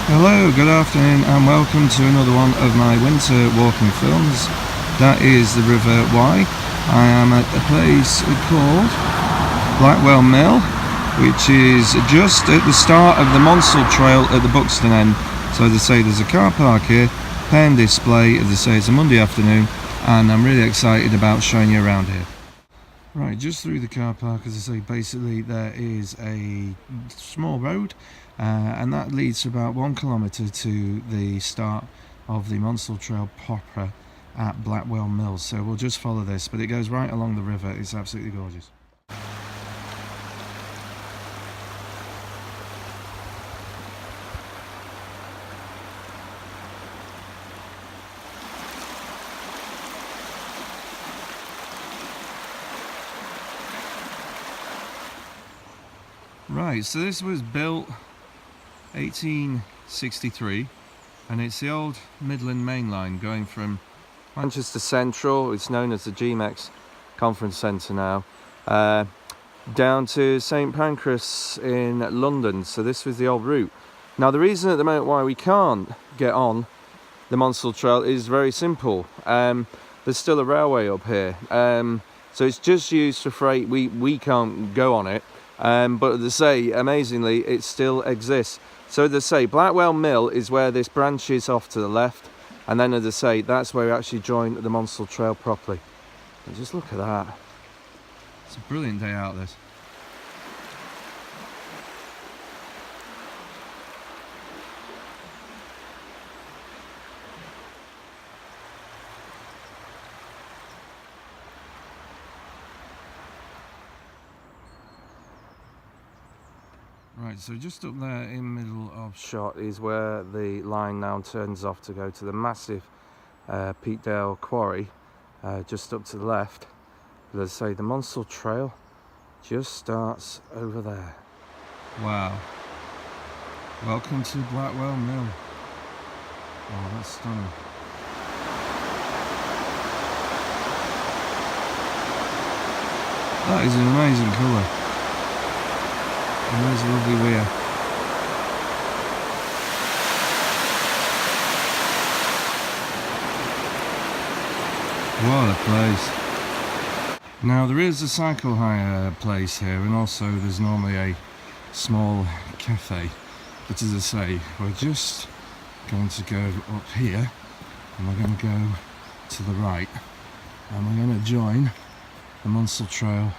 Hello, good afternoon and welcome to another one of my winter walking films. That is the River Wye. I am at a place called Blackwell Mill, which is just at the start of the Monsal trail at the Buxton end. So as I say, there's a car park here, pen display, as I say, it's a Monday afternoon and I'm really excited about showing you around here. Right, just through the car park, as I say, basically there is a small road and that leads about 1 kilometre to the start of the Monsal Trail proper at Blackwell Mills. So we'll just follow this, but it goes right along the river. It's absolutely gorgeous. Right, so this was built 1863 and it's the old Midland Main Line going from Manchester Central, it's known as the GMEX Conference Centre now, down to St Pancras in London. So this was the old route. Now the reason at the moment why we can't get on the Monsal Trail is very simple. There's still a railway up here, so it's just used for freight. We can't go on it. But as I say, amazingly, it still exists. So as I say, Blackwell Mill is where this branches off to the left, and then as I say, that's where we actually join the Monsal Trail properly. And just look at that. It's a brilliant day out, this. Right, so just up there in middle of shot is where the line now turns off to go to the massive Wyedale quarry, just up to the left. But as I say, the Monsal Trail just starts over there. Wow. Welcome to Blackwell Mill. Oh, that's stunning. That is an amazing colour. And there's a lovely weir. What a place. Now there is a cycle hire place here, and also there's normally a small cafe. But as I say, we're just going to go up here and we're going to go to the right and we're going to join the Monsal Trail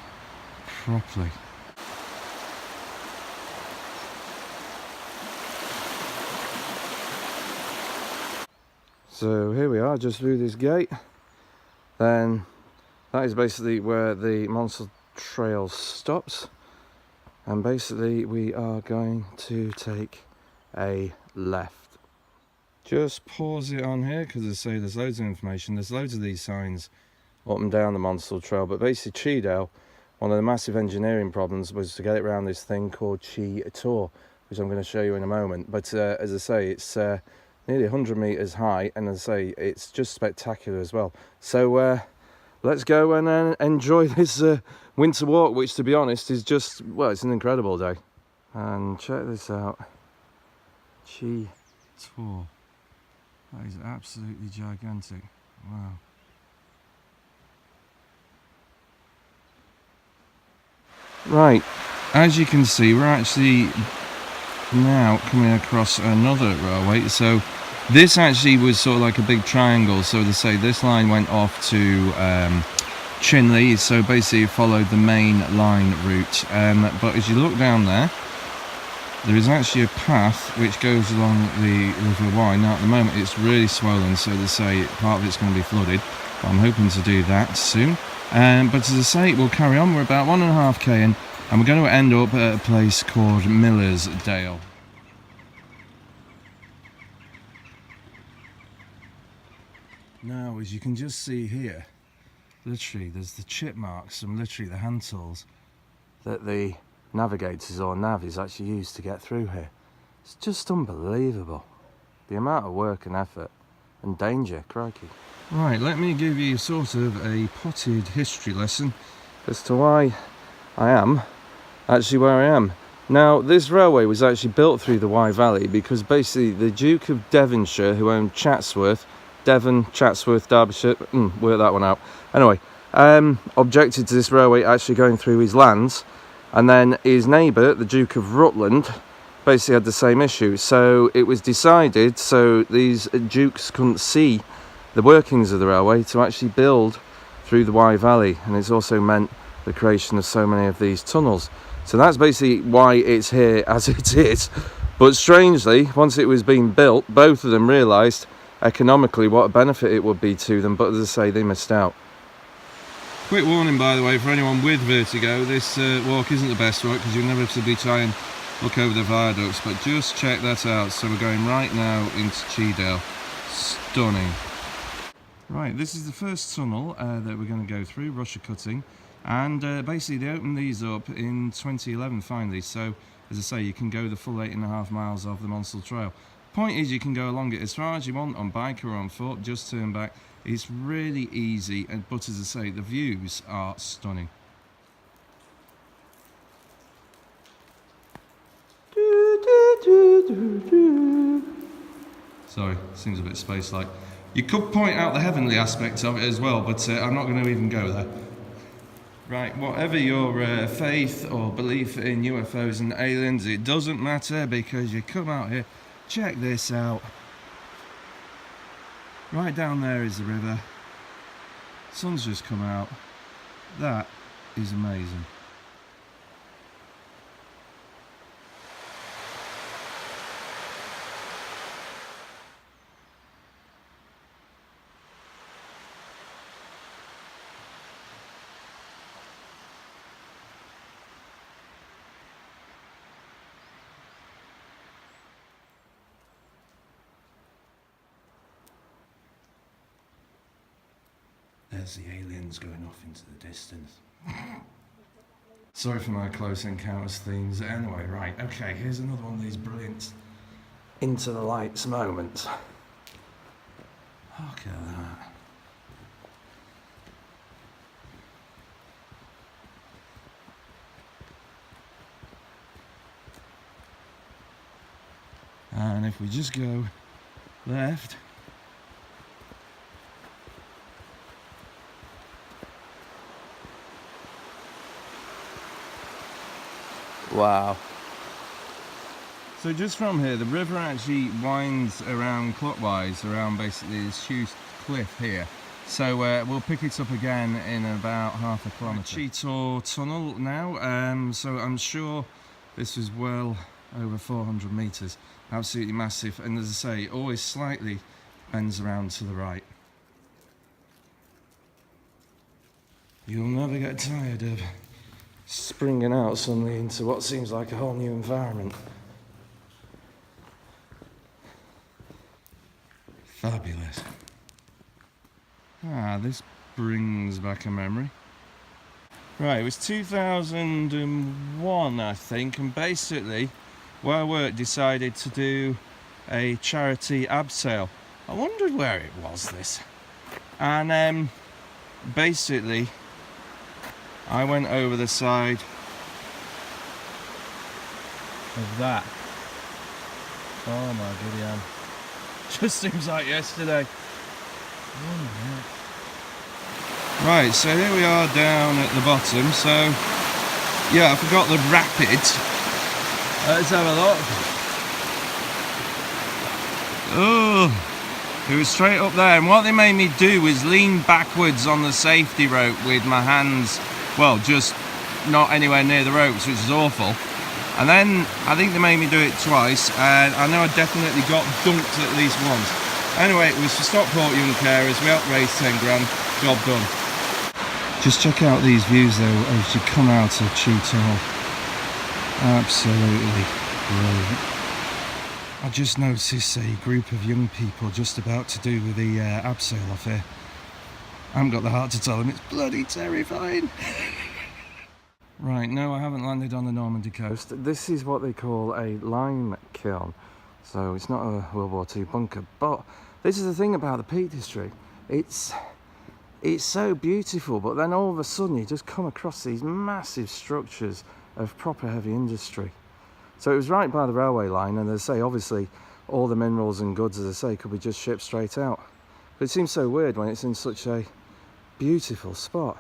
properly. So here we are, just through this gate. Then that is basically where the Monsal Trail stops. And basically we are going to take a left. Just pause it on here because I say there's loads of information. There's loads of these signs up and down the Monsal Trail. But basically Wyedale, one of the massive engineering problems was to get it around this thing called Chi Tor, which I'm going to show you in a moment. But as I say, it's nearly 100 metres high, and as I say, it's just spectacular as well. So let's go and enjoy this winter walk, which to be honest is just, well, it's an incredible day. And check this out, Chi Tor. That is absolutely gigantic. Wow. Right, as you can see, we're actually now coming across another railway. So this actually was sort of like a big triangle. So to say, this line went off to Chinley, so basically it followed the main line route. But as you look down there is actually a path which goes along the River Wye. Now at the moment it's really swollen, so to say part of it's going to be flooded, but I'm hoping to do that soon. But as I say, we'll carry on. We're about 1.5k in, and we're going to end up at a place called Millersdale. Now, as you can just see here, literally there's the chip marks from literally the hand tools that the navigators or navies actually used to get through here. It's just unbelievable, the amount of work and effort and danger, crikey. Right, let me give you sort of a potted history lesson as to why I am actually where I am. Now, this railway was actually built through the Wye Valley because basically the Duke of Devonshire, who owned Chatsworth, Devon, Chatsworth, Derbyshire, work that one out. Anyway, objected to this railway actually going through his lands, and then his neighbour, the Duke of Rutland, basically had the same issue. So it was decided, so these dukes couldn't see the workings of the railway, to actually build through the Wye Valley, and it's also meant the creation of so many of these tunnels. So that's basically why it's here as it is. But strangely, once it was being built, both of them realised economically what a benefit it would be to them, but as I say, they missed out. Quick warning, by the way, for anyone with vertigo, this walk isn't the best walk because you'll inevitably try and look over the viaducts, but just check that out. So we're going right now into Wyedale. Stunning. Right, this is the first tunnel that we're going to go through, Russia Cutting, and basically they opened these up in 2011 finally, so as I say, you can go the full 8.5 miles of the Monsal Trail. Point is, you can go along it as far as you want on bike or on foot, just turn back. It's really easy, but as I say, the views are stunning. Sorry, seems a bit space-like. You could point out the heavenly aspect of it as well, but I'm not going to even go there. Right, whatever your faith or belief in UFOs and aliens, it doesn't matter, because you come out here, check this out. Right down there is the river. Sun's just come out. That is amazing. There's the aliens going off into the distance. Sorry for my close encounters themes. Anyway, right, okay, here's another one of these brilliant into the lights moments. Look at that. And if we just go left, wow. So just from here, the river actually winds around clockwise around basically this huge cliff here. So we'll pick it up again in about half a kilometre. Cheetah Tunnel now, so I'm sure this is well over 400 metres. Absolutely massive, and as I say, always slightly bends around to the right. You'll never get tired of springing out suddenly into what seems like a whole new environment. Fabulous. This brings back a memory. Right, it was 2001, I think, and basically where I worked decided to do a charity abseil. I wondered where it was, this. And basically I went over the side of that. Oh my goodness. Just seems like yesterday. Oh, right, so here we are down at the bottom. So, yeah, I forgot the rapids. Let's have a look. Oh, it was straight up there. And what they made me do was lean backwards on the safety rope with my hands, well, just not anywhere near the ropes, which is awful. And then I think they made me do it twice, and I know I definitely got dunked at least once. Anyway, it was for Stockport Young Carers. We helped raise 10 grand. Job done. Just check out these views though as you come out of Cheetah. Absolutely brilliant. I just noticed a group of young people just about to do the abseil off here. I haven't got the heart to tell them it's bloody terrifying. Right, no, I haven't landed on the Normandy coast. This is what they call a lime kiln. So it's not a World War II bunker, but this is the thing about the Peak District. It's so beautiful, but then all of a sudden you just come across these massive structures of proper heavy industry. So it was right by the railway line, and as I say, obviously all the minerals and goods, as I say, could be just shipped straight out. But it seems so weird when it's in such a beautiful spot.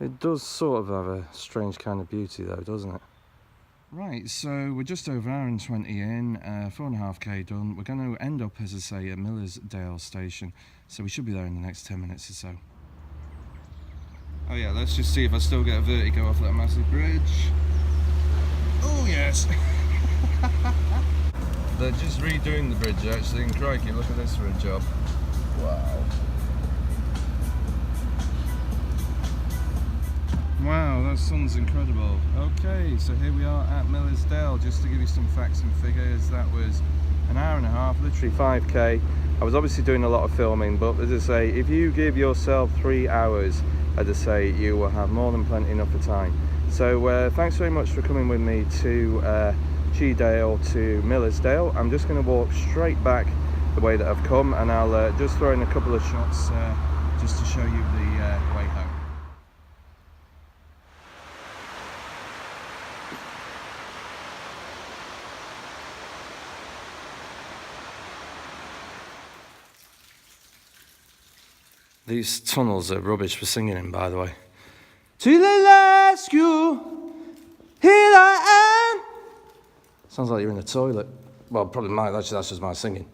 It does sort of have a strange kind of beauty though, doesn't it? Right, so we're just over an hour and 20 in, 4.5k done. We're going to end up, as I say, at Millersdale station, so we should be there in the next 10 minutes or so. Oh yeah, let's just see if I still get a vertigo off that massive bridge. Oh yes! They're just redoing the bridge actually, and crikey, look at this for a job. Wow. Wow, that sun's incredible. Okay, so here we are at Millersdale. Just to give you some facts and figures, that was an hour and a half, literally 5k. I was obviously doing a lot of filming, but as I say, if you give yourself 3 hours, as I say, you will have more than plenty enough of time. So thanks very much for coming with me to Wyedale to Millersdale. I'm just going to walk straight back the way that I've come, and I'll just throw in a couple of shots just to show you the way home. These tunnels are rubbish for singing in, by the way. To the rescue, here I am. Sounds like you're in the toilet. Well, probably mine, that's just my singing.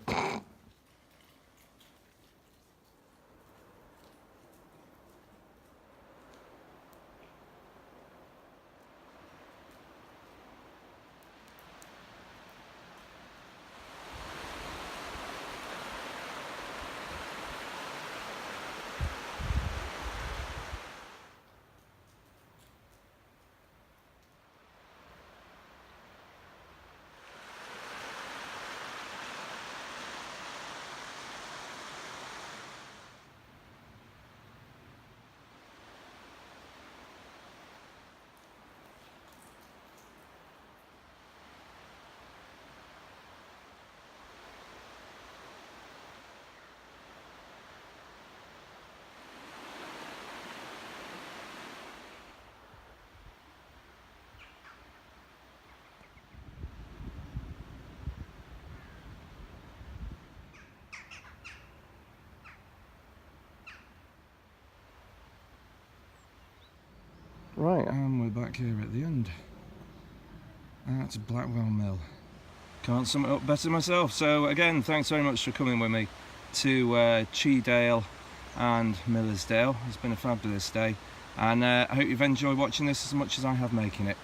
Right, and we're back here at the end. That's Blackwell Mill. Can't sum it up better myself. So again, thanks very much for coming with me to Wyedale and Millersdale. It's been a fabulous day, and I hope you've enjoyed watching this as much as I have making it.